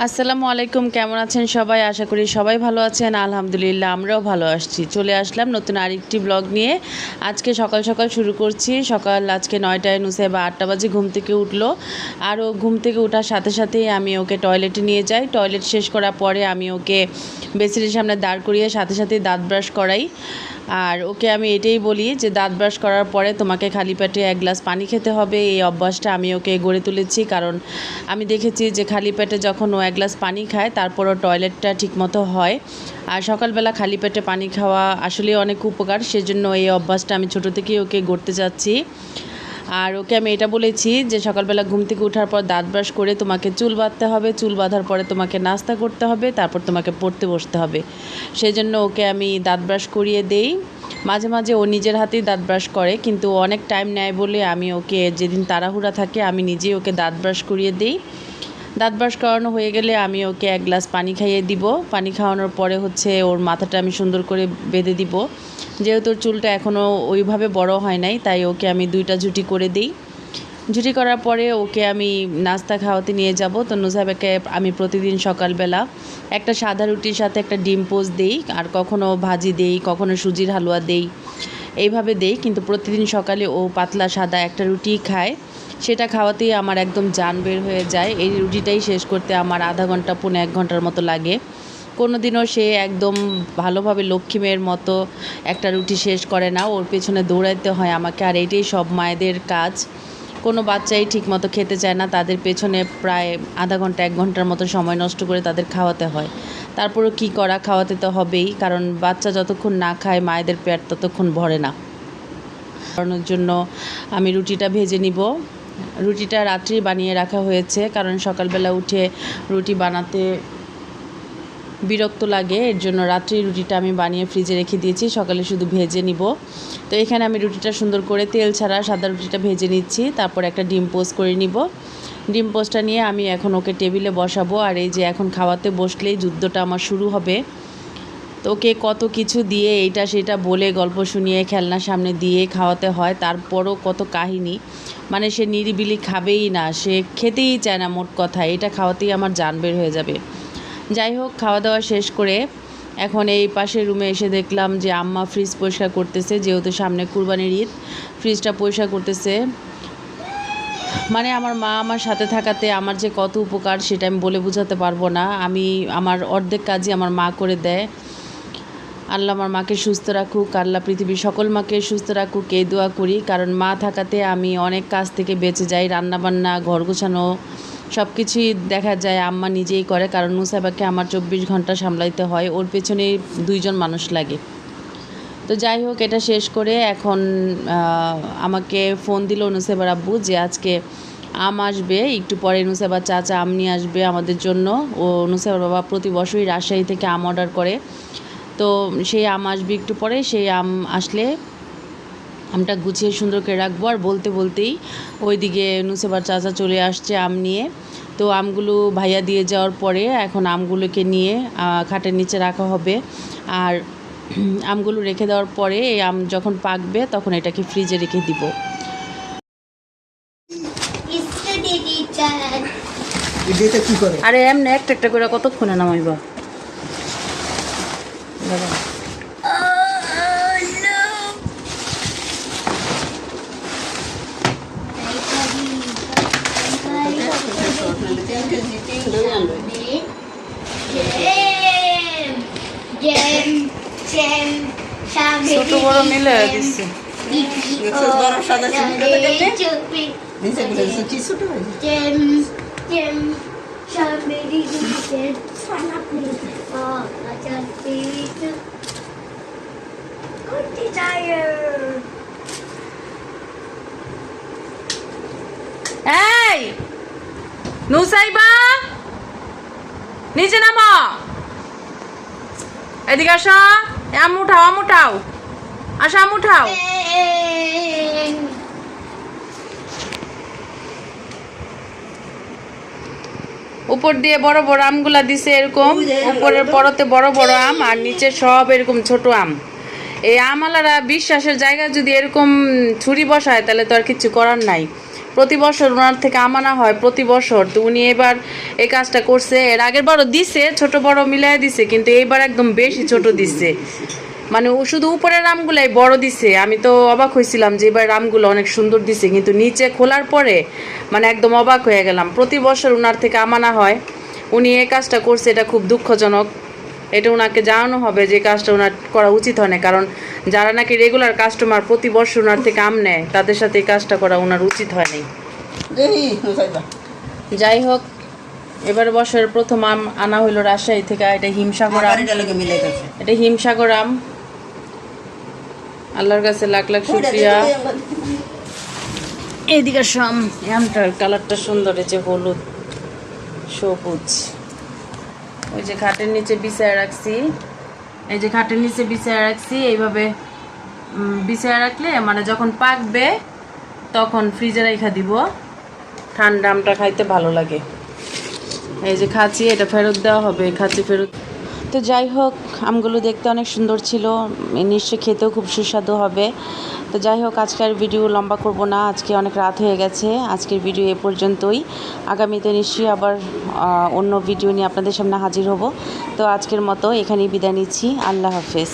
আসসালামু আলাইকুম, কেমন আছেন সবাই? আশা করি সবাই ভালো আছেন। আলহামদুলিল্লাহ আমরাও ভালো আসছি। চলে আসলাম নতুন আরেকটি ব্লগ নিয়ে। আজকে সকাল সকাল শুরু করছি। আজকে 9টায় নুসাইবা 8টা বাজে ঘুম থেকে উঠলো। আর ও ঘুম থেকে ওঠার সাথে সাথেই আমি ওকে টয়লেটে নিয়ে যাই। টয়লেট শেষ করার পরে আমি ওকে বেসিনের সামনে দাঁড় করিয়ে সাথে সাথেই দাঁত ব্রাশ করাই। আর ওকে আমি এটাই বলি যে দাঁত ব্রাশ করার পরে তোমাকে খালি পেটে 1 গ্লাস পানি খেতে হবে। এই অভ্যাসটা আমি ওকে গড়ে তুলেছি, কারণ আমি দেখেছি যে খালি পেটে যখন ও 1 গ্লাস পানি খায় তারপরও টয়লেটটা ঠিকমতো হয়। আর সকালবেলা খালি পেটে পানি খাওয়া আসলে অনেক উপকার, সেজন্য এই অভ্যাসটা আমি ছোটো থেকেই ওকে গড়তে যাচ্ছি। আর ওকে আমি এটা বলেছি যে সকালবেলা ঘুম থেকে ওঠার পর দাঁত ব্রাশ করে তোমাকে চুল বাঁধতে হবে, চুল বাঁধার পরে তোমাকে নাস্তা করতে হবে, তারপর তোমাকে পড়তে বসতে হবে। সেই জন্য ওকে আমি দাঁত ব্রাশ করিয়ে দেই। মাঝে মাঝে ও নিজের হাতেই দাঁত ব্রাশ করে, কিন্তু অনেক টাইম নেয় বলে আমি ওকে, যেদিন তাড়াহুড়া থাকে, আমি নিজেই ওকে দাঁত ব্রাশ করিয়ে দিই। দাঁত ব্রাশ করানো হয়ে গেলে আমি ওকে 1 গ্লাস পানি খাইয়ে দিব। পানি খাওয়ানোর পরে ওর মাথাটা আমি সুন্দর করে বেঁধে দিব। যেহেতু ওর চুলটা এখনও ওইভাবে বড় হয় নাই, তাই ওকে আমি 2টা ঝুঁটি করে দিই। ঝুঁটি করার পরে ওকে আমি নাস্তা খাওয়াতে নিয়ে যাব। তো নুসাইবাকে আমি প্রতিদিন সকালবেলা একটা সাদা রুটির সাথে একটা ডিম পোচ দিই, আর কখনও ভাজি দেই, কখনো সুজির হালুয়া দেই, এইভাবে দেই। কিন্তু প্রতিদিন সকালে ও পাতলা সাদা একটা রুটি খায়। সেটা খাওয়াতেই আমার একদম জান বের হয়ে যায়। এই রুটিটাই শেষ করতে আমার আধা ঘন্টা পৌনে 1 ঘন্টার মতো লাগে। কোনো দিনও সে একদম ভালোভাবে লক্ষ্মী মেয়ের মতো একটা রুটি শেষ করে না, ওর পেছনে দৌড়াইতে হয় আমাকে। আর এইটাই সব মায়েদের কাজ। কোনো বাচ্চাই ঠিকমতো খেতে চায় না, তাদের পেছনে প্রায় আধা ঘন্টা 1 ঘন্টার মতো সময় নষ্ট করে তাদের খাওয়াতে হয়। তারপরও কী করা, খাওয়াতে তো হবেই, কারণ বাচ্চা যতক্ষণ না খায় মায়েদের পেট ততক্ষণ ভরে না। খাওয়ানোর জন্য আমি রুটিটা ভেজে নিব। রুটিটা রাত্রেই বানিয়ে রাখা হয়েছে, কারণ সকালবেলা উঠে রুটি বানাতে বিরক্ত লাগে, এর জন্য রাত্রেই রুটিটা আমি বানিয়ে ফ্রিজে রেখে দিয়েছি, সকালে শুধু ভেজে নিব। তো এখানে আমি রুটিটা সুন্দর করে তেল ছাড়া সাদা রুটিটা ভেজে নিচ্ছি, তারপর একটা ডিম পোস্ট করে নিব। ডিম পোস্টটা নিয়ে আমি এখন ওকে টেবিলে বসাবো। আর এই যে এখন খাওয়াতে বসলেই যুদ্ধটা আমার শুরু হবে। তো ওকে কত কিছু দিয়ে এইটা সেটা বলে গল্প শুনিয়ে খেলনা সামনে দিয়ে খাওয়াতে হয়, তারপরও কত কাহিনী। মানে সে নিরিবিলি খাবেই না, সে খেতেই চায় না, মোট কথা এটা খাওয়াতেই আমার জান বের হয়ে যাবে। যাই হোক, খাওয়া দাওয়া শেষ করে এখন এই পাশের রুমে এসে দেখলাম যে আম্মা ফ্রিজ পরিষ্কার করতেছে, যেহেতু সামনে কুরবানির ঈদ, ফ্রিজটা পরিষ্কার করতেছে। মানে আমার মা আমার সাথে থাকাতে আমার যে কত উপকার সেটা আমি বলে বোঝাতে পারবো না। আমার অর্ধেক কাজই আমার মা করে দেয়। আল্লাহ আমার মাকে সুস্থ রাখুক, আল্লাহ পৃথিবীর সকল মাকে সুস্থ রাখুক, এই দোয়া করি। কারণ মা থাকাতে আমি অনেক কাজ থেকে বেঁচে যাই। রান্নাবান্না, ঘর গোছানো সব কিছুই দেখা যায় আম্মা নিজেই করে, কারণ নুসাইবাকে আমার 24 ঘন্টা সামলাইতে হয়, ওর পেছনে 2জন মানুষ লাগে। তো যাই হোক, এটা শেষ করে এখন আমাকে ফোন দিল নুসাইবার আব্বু যে আজকে আম আসবে, একটু পরে নুসাইবার চাচা আম নিয়ে আসবে আমাদের জন্য। ও নুসাইবার বাবা প্রতি বছরই রাজশাহী থেকে আম অর্ডার করে। তো সেই আম আসবে একটু পরে, সেই আম আসলে আমটা গুছিয়ে সুন্দর করে রাখবো। আর বলতে বলতেই ওইদিকে নুসাইবার চাচা চলে আসছে আম নিয়ে। তো আমগুলো ভাইয়া দিয়ে যাওয়ার পরে এখন আমগুলোকে নিয়ে খাটের নিচে রাখা হবে। আর আমগুলো রেখে দেওয়ার পরে এই আম যখন পাকবে তখন এটাকে ফ্রিজে রেখে দিব। আরে এমনি একটা একটা করে কতক্ষণে নামাইবা ছোট বড় মিলে দিচ্ছে। এই নুসাইবা, নিচে নামো, এদিকে আসো। আম উঠাও, আম উঠাও, আসো আম উঠাও। উপর দিয়ে বড় বড় আমগুলা দিছে এরকম, উপরের পরতে বড় বড় আম আর নিচে সব এরকম ছোট আম। এই আমওয়ালারা বিশ্বাসের জায়গায় যদি এরকম ছুরি বসায় তাহলে তো আর কিছু করার নাই। প্রতি বছর ওনার থেকে আমানা হয় প্রতি বছর। তো উনি এবার এই কাজটা করছে, এর আগের বারও দিছে, ছোট বড় মিলাই দিছে, কিন্তু এইবার একদম বেশি ছোট দিছে। মানে ও শুধু উপরের আমগুলাই বড় দিছে। আমি তো অবাক হয়েছিলাম যে এবার আমগুলো অনেক সুন্দর দিছে, কিন্তু নিচে খোলার পরে মানে একদম অবাক হয়ে গেলাম। প্রতি বছর ওনার থেকে আমানা হয়, উনি এই কাজটা করছে, এটা খুব দুঃখজনক। এটা ওনাকে জানানো হবে যে কাজটা ওনার করা উচিত হয় না, কারণ যারা নাকি রেগুলার কাস্টমার প্রতি বছর ওনার থেকে আম নেয় তাদের সাথে এই কাজটা করা ওনার উচিত হয় নাই। যাই হোক, এবার বছরের প্রথম আম আনা হইলো রাজশাহী থেকে। এটা হিমসাগর আম, এটা হিমসাগর আম। আল্লাহর কাছে লাখ লাখ শুকরিয়া। এইদিকে আম, আমটার কালারটা সুন্দর, হয়েছে হলুদ সবুজ। ওই যে খাটের নিচে বিছায় রাখছি, এই যে খাটের নিচে বিছায় রাখছি, এইভাবে বিছায় রাখলে মানে যখন পাকবে তখন ফ্রিজে রেখে দিব, ঠান্ডা আমটা খাইতে ভালো লাগে। এই যে খাচ্ছি, এটা ফেরত দেওয়া হবে, খাচ্ছি ফেরত। তো যাই হোক, আমগুলো দেখতে অনেক সুন্দর ছিল, নিশ্চয়ই খেতেও খুব সুস্বাদু হবে। তো যাই হোক, আজকের ভিডিও লম্বা করব না, আজকে অনেক রাত হয়ে গেছে। আজকের ভিডিও এ পর্যন্তই। আগামীতে নিশ্চয়ই আবার অন্য ভিডিও নিয়ে আপনাদের সামনে হাজির হব। তো আজকের মতো এখানেই বিদায় নিচ্ছি। আল্লাহ হাফেজ।